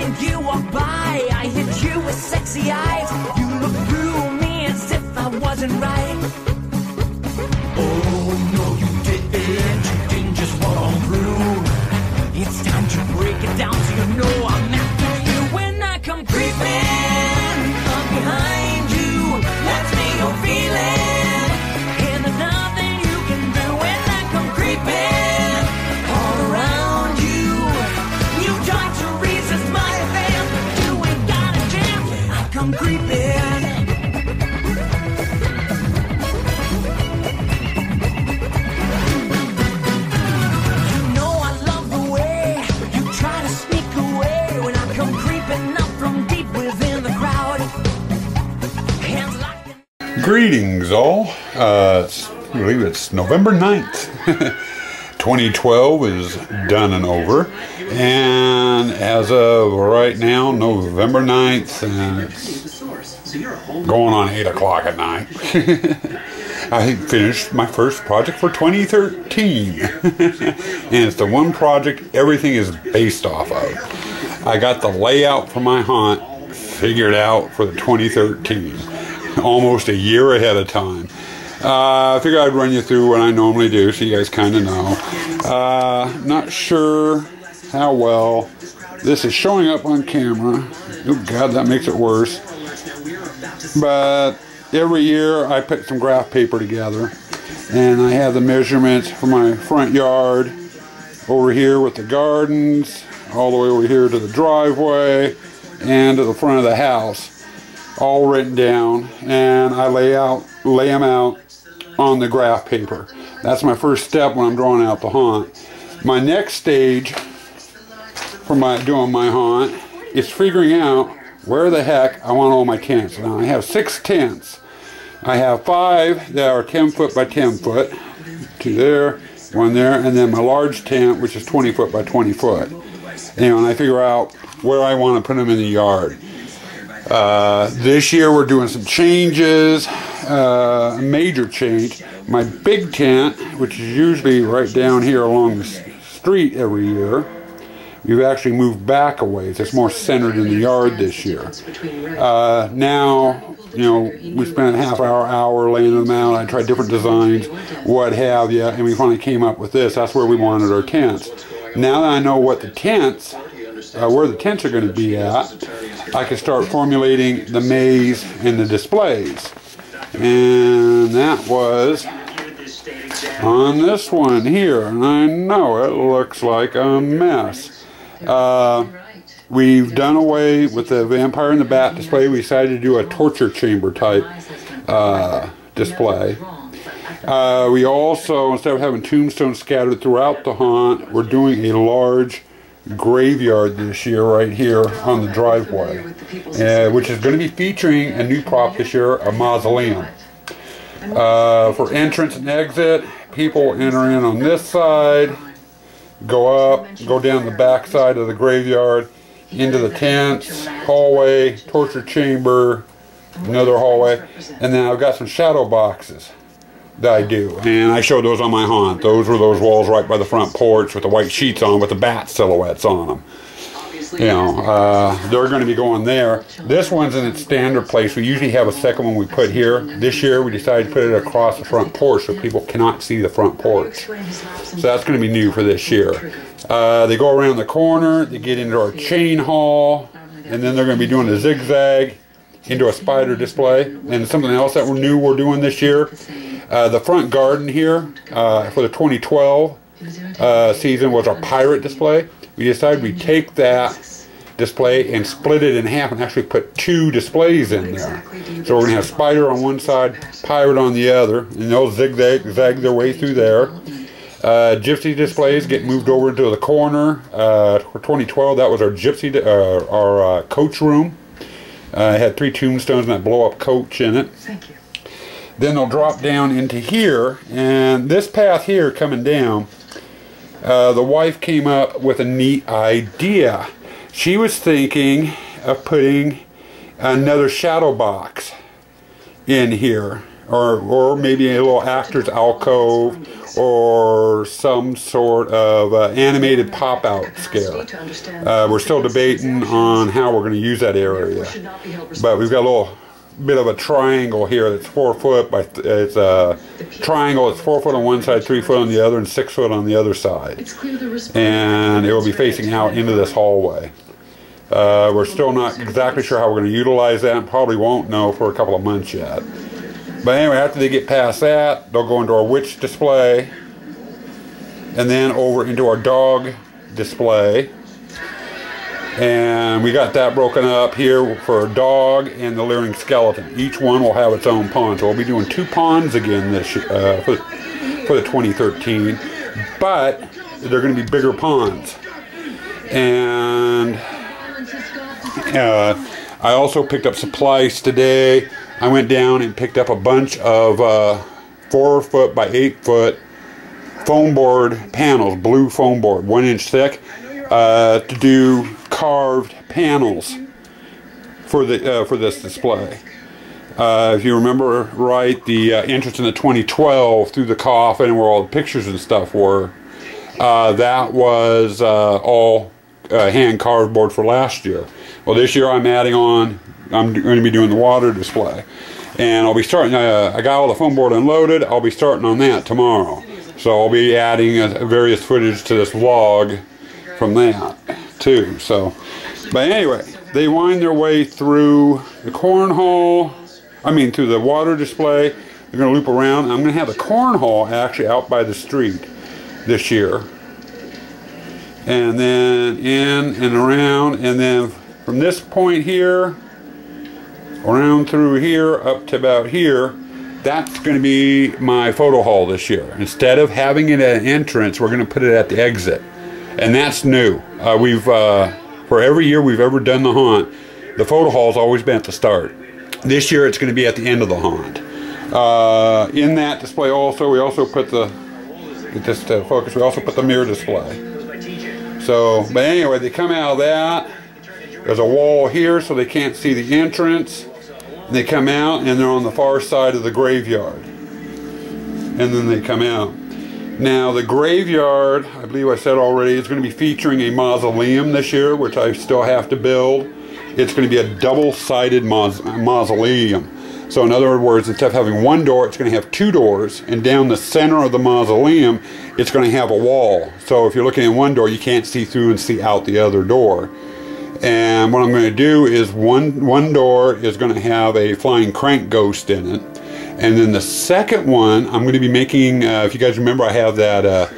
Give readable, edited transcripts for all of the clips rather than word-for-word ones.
when you walk by, I hit you with sexy eyes. You look through me as if I wasn't right. Oh no, you didn't just fall through. It's time to break it down so you know I'm after you. When I come creeping up behind you, that's me you're feeling, and there's nothing you can do. When I come creeping all around you, you try to resist my advance, but you ain't got a chance. When I come creeping. Greetings all, I believe it's November 9th. 2012 is done and over, and as of right now, November 9th, and it's going on 8 o'clock at night. I finished my first project for 2013, and it's the one project everything is based off of. I got the layout for my haunt figured out for the 2013. Almost a year ahead of time. I figured I'd run you through what I normally do so you guys kind of know. Not sure how well this is showing up on camera. Oh God, that makes it worse. But every year I put some graph paper together, and I have the measurements for my front yard over here with the gardens, all the way over here to the driveway and to the front of the house, all written down, and I lay them out on the graph paper. That's my first step when I'm drawing out the haunt. My next stage for doing my haunt is figuring out where the heck I want all my tents. Now I have 6 tents. I have 5 that are 10 foot by 10 foot, 2 there, 1 there, and then my large tent, which is 20 foot by 20 foot. And I figure out where I want to put them in the yard. This year we're doing some changes, a major change. My big tent, which is usually right down here along the street every year, we've actually moved back a ways. It's more centered in the yard this year. Now, you know, we spent a half hour laying them out. I tried different designs, what have you, and we finally came up with this. That's where we wanted our tents. Now that I know what the tents, where the tents are going to be at, I can start formulating the maze and the displays. And that was on this one here, and I know it looks like a mess. We've done away with the vampire and the bat display. We decided to do a torture chamber type display. We also, instead of having tombstones scattered throughout the haunt, we're doing a large graveyard this year right here on the driveway, which is going to be featuring a new prop this year, a mausoleum. For entrance and exit, people enter in on this side, go up, go down the back side of the graveyard, into the tents, hallway, torture chamber, another hallway, and then I've got some shadow boxes that I do, and I showed those on my haunt. Those were those walls right by the front porch with the white sheets on with the bat silhouettes on them. You know, they're going to be going there. This one's in its standard place. We usually have a second one we put here. This year we decided to put it across the front porch so people cannot see the front porch. So that's going to be new for this year. They go around the corner, they get into our chain hall, and then they're going to be doing a zigzag into a spider display. And something else that we're doing this year, the front garden here for the 2012 season was our pirate display. We decided we'd take that display and split it in half and actually put 2 displays in there. So we're going to have spider on one side, pirate on the other, and they'll zigzag their way through there. Gypsy displays get moved over into the corner. For 2012, that was our gypsy, our coach room. It had 3 tombstones and that blow-up coach in it. Thank you. Then they'll drop down into here, and this path here coming down, the wife came up with a neat idea. She was thinking of putting another shadow box in here or maybe a little actor's alcove, or some sort of animated pop-out scare. We're still debating on how we're going to use that area, but we've got a little bit of a triangle here that's 4 foot by it's a triangle. It's 4 foot on one side, 3 foot on the other, and 6 foot on the other side, and it will be facing out into this hallway. We're still not exactly sure how we're going to utilize that, and probably won't know for a couple of months yet. But anyway, after they get past that, they'll go into our witch display, and then over into our dog display. And we got that broken up here for a dog and the leering skeleton. Each one will have its own pond. So we'll be doing 2 ponds again this year, for the 2013. But they're going to be bigger ponds. And I also picked up supplies today. I went down and picked up a bunch of 4 foot by 8 foot foam board panels, blue foam board, 1 inch thick, to do carved panels for this display. If you remember right, the entrance in the 2012 through the coffin where all the pictures and stuff were, that was all hand carved board for last year. Well, this year I'm adding on. I'm going to be doing the water display, and I'll be starting. I got all the foam board unloaded. I'll be starting on that tomorrow, so I'll be adding various footage to this vlog from that too. So, but anyway, they wind their way through the cornhole. I mean, through the water display. They're going to loop around. I'm going to have the cornhole actually out by the street this year, and then in and around, and then from this point here around through here up to about here, that's going to be my photo hall this year. Instead of having it at an entrance, we're going to put it at the exit, and that's new. For every year we've ever done the haunt, the photo hall has always been at the start. This year it's going to be at the end of the haunt. In that display also, we also put the, get this to focus, we also put the mirror display. So, but anyway, they come out of that. There's a wall here so they can't see the entrance. They come out and they're on the far side of the graveyard. And then they come out. Now the graveyard, I believe I said already, is going to be featuring a mausoleum this year, which I still have to build. It's going to be a double-sided mausoleum. So in other words, instead of having 1 door, it's going to have 2 doors. And down the center of the mausoleum, it's going to have a wall. So if you're looking at 1 door, you can't see through and see out the other door. And what I'm going to do is one door is going to have a flying crank ghost in it. And then the second one, I'm going to be making, if you guys remember, I have that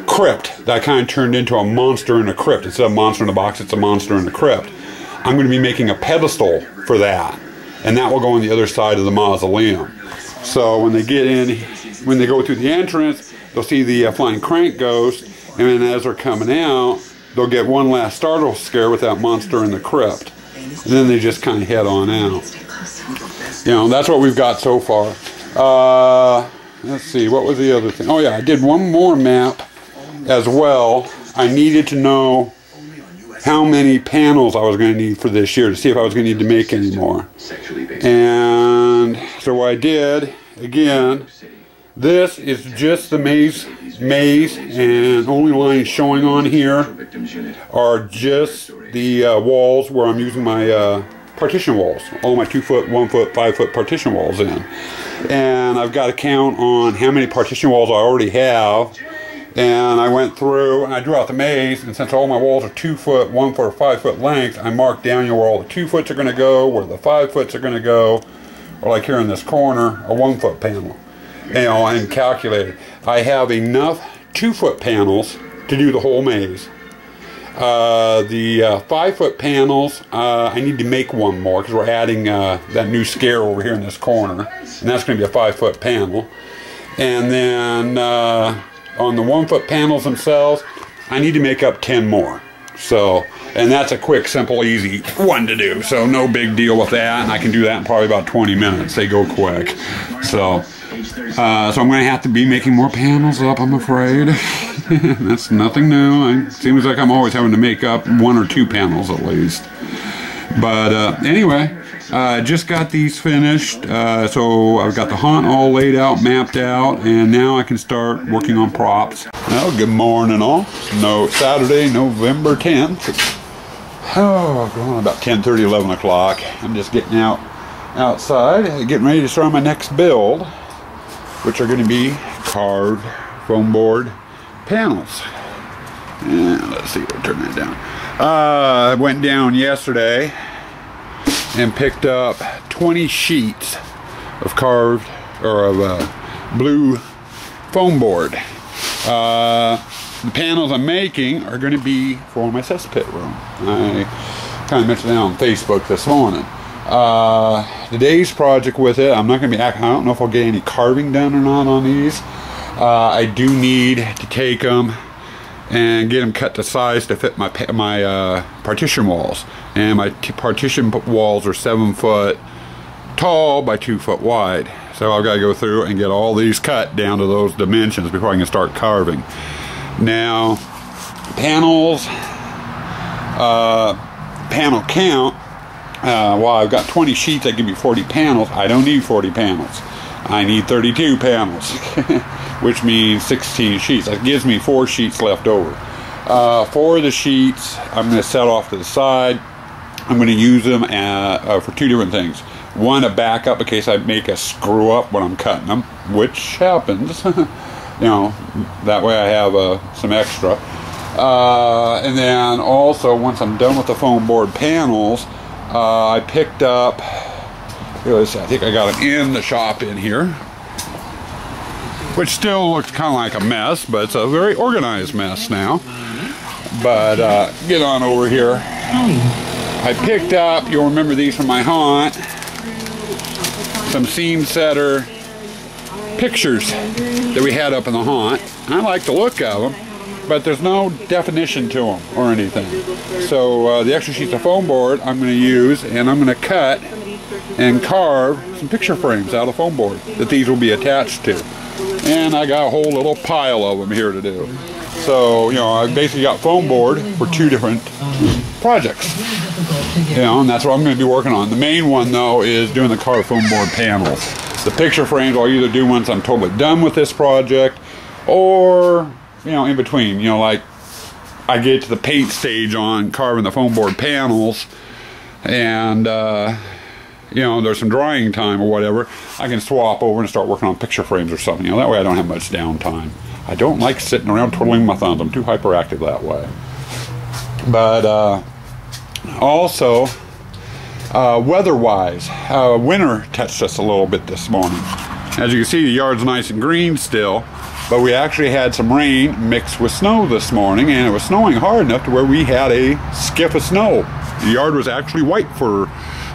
crypt that I kind of turned into a monster in a crypt. Instead of a monster in a box, it's a monster in a crypt. I'm going to be making a pedestal for that. And that will go on the other side of the mausoleum. So when they get in, when they go through the entrance, they'll see the flying crank ghost. And then as they're coming out, they'll get one last startle scare with that monster in the crypt. And then they just kind of head on out. You know, that's what we've got so far. Let's see, what was the other thing? Oh yeah, I did one more map as well. I needed to know how many panels I was going to need for this year to see if I was going to need to make any more. And so what I did, again, this is just the maze, and only lines showing on here are just the walls where I'm using my partition walls, all my 2 foot, 1 foot, 5 foot partition walls in. And I've got to count on how many partition walls I already have. And I went through and I drew out the maze, and since all my walls are 2 foot, 1 foot, or 5 foot length, I marked down where all the 2 foots are going to go, where the 5 foots are going to go, or like here in this corner, a 1 foot panel. You know, and calculated. I have enough 2 foot panels to do the whole maze. The 5 foot panels, I need to make one more because we're adding that new scare over here in this corner, and that's going to be a 5 foot panel. And then on the 1 foot panels themselves, I need to make up 10 more. So, and that's a quick, simple, easy one to do. So no big deal with that, and I can do that in probably about 20 minutes. They go quick. So I'm going to have to be making more panels up, I'm afraid. That's nothing new. It seems like I'm always having to make up 1 or 2 panels at least. But anyway, Just got these finished, so I've got the haunt all laid out, mapped out, and now I can start working on props. Well, good morning all. Saturday, November 10th. Oh, going on about 10:30, 11 o'clock. I'm just getting outside, getting ready to start my next build, which are going to be carved foam board panels. And let's see, we'll turn that down. I went down yesterday and picked up 20 sheets of carved or of blue foam board. The panels I'm making are going to be for my cesspit room. I kind of mentioned that on Facebook this morning. Today's project with it, I'm not going to be, I don't know if I'll get any carving done or not on these. I do need to take them and get them cut to size to fit my partition walls. And my partition walls are 7 foot tall by 2 foot wide. So I've got to go through and get all these cut down to those dimensions before I can start carving. Now, panels, panel count, while I've got 20 sheets that give me 40 panels, I don't need 40 panels. I need 32 panels, which means 16 sheets. That gives me 4 sheets left over. 4 of the sheets I'm going to set off to the side. I'm going to use them for 2 different things. One, a backup in case I make a screw up when I'm cutting them, which happens. You know, that way I have some extra. And then also, once I'm done with the foam board panels, I picked up, I think I got it in the shop in here, which still looks kind of like a mess, but it's a very organized mess now. But get on over here. I picked up, you'll remember these from my haunt, some seam setter pictures that we had up in the haunt. I like the look of them, but there's no definition to them or anything. So the extra sheets of foam board I'm going to use, and I'm going to cut and carve some picture frames out of foam board that these will be attached to. And I got a whole little pile of them here to do. So, you know, I basically got foam board for 2 different projects. You know, and that's what I'm going to be working on. The main one, though, is doing the carved foam board panels. The picture frames I'll either do once I'm totally done with this project, or, you know, in between. You know, like I get to the paint stage on carving the foam board panels, and you know, there's some drying time or whatever, I can swap over and start working on picture frames or something. You know, that way I don't have much downtime. I don't like sitting around twiddling my thumbs. I'm too hyperactive that way. But also, weather-wise, winter touched us a little bit this morning. As you can see, the yard's nice and green still, but we actually had some rain mixed with snow this morning, and it was snowing hard enough to where we had a skiff of snow. The yard was actually white for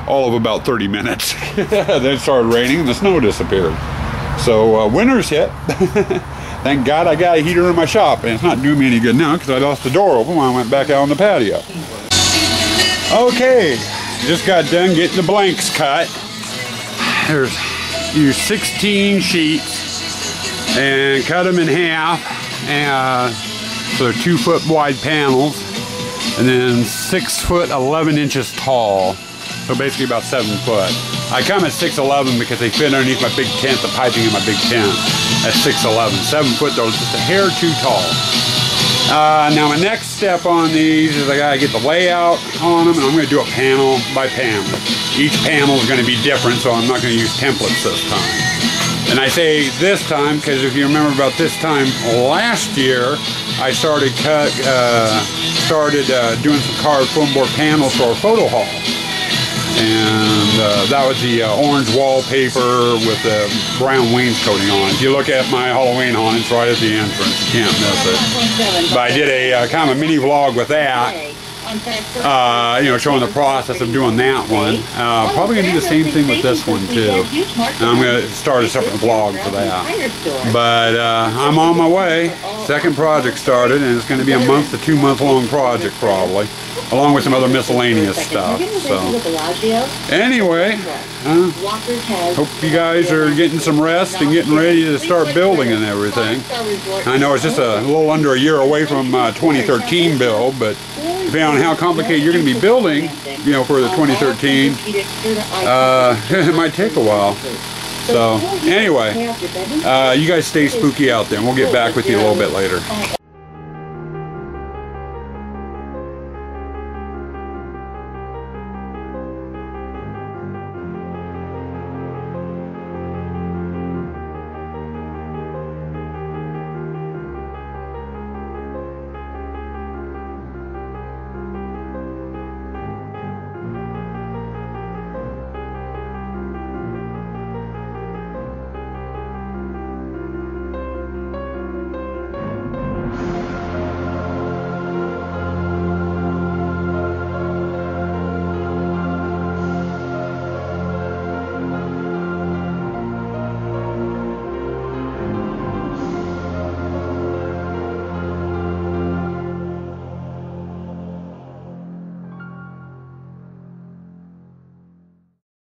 all of about 30 minutes. Then it started raining and the snow disappeared. So winter's hit. Thank God I got a heater in my shop, and it's not doing me any good now because I lost the door open when I went back out on the patio. Okay, just got done getting the blanks cut. There's 16 sheets and cut them in half, and so they're 2 foot wide panels, and then 6 foot 11 inches tall. So basically about 7 foot. I come at 6'11" because they fit underneath my big tent, the piping in my big tent at 6'11". 7 foot though is just a hair too tall. Now my next step on these is I gotta get the layout on them, and I'm gonna do it panel by panel. Each panel is gonna be different, so I'm not gonna use templates this time. And I say this time because if you remember about this time last year, I started doing some carved foam board panels for a photo hall. And that was the orange wallpaper with the brown wainscoting on. If you look at my Halloween haunt, it's right at the entrance. You can't miss it. But I did a kind of a mini vlog with that. You know, showing the process of doing that one. Probably going to do the same thing with this one too. And I'm going to start a separate vlog for that. But I'm on my way. Second project started, and it's going to be a month to 2 month long project probably, along with some other miscellaneous stuff. So anyway, hope you guys are getting some rest and getting ready to start building and everything. I know it's just a little under a year away from 2013 build, but depending on how complicated you're going to be building, you know, for the 2013, it might take a while. So, anyway, you guys stay spooky out there, and we'll get back with you a little bit later.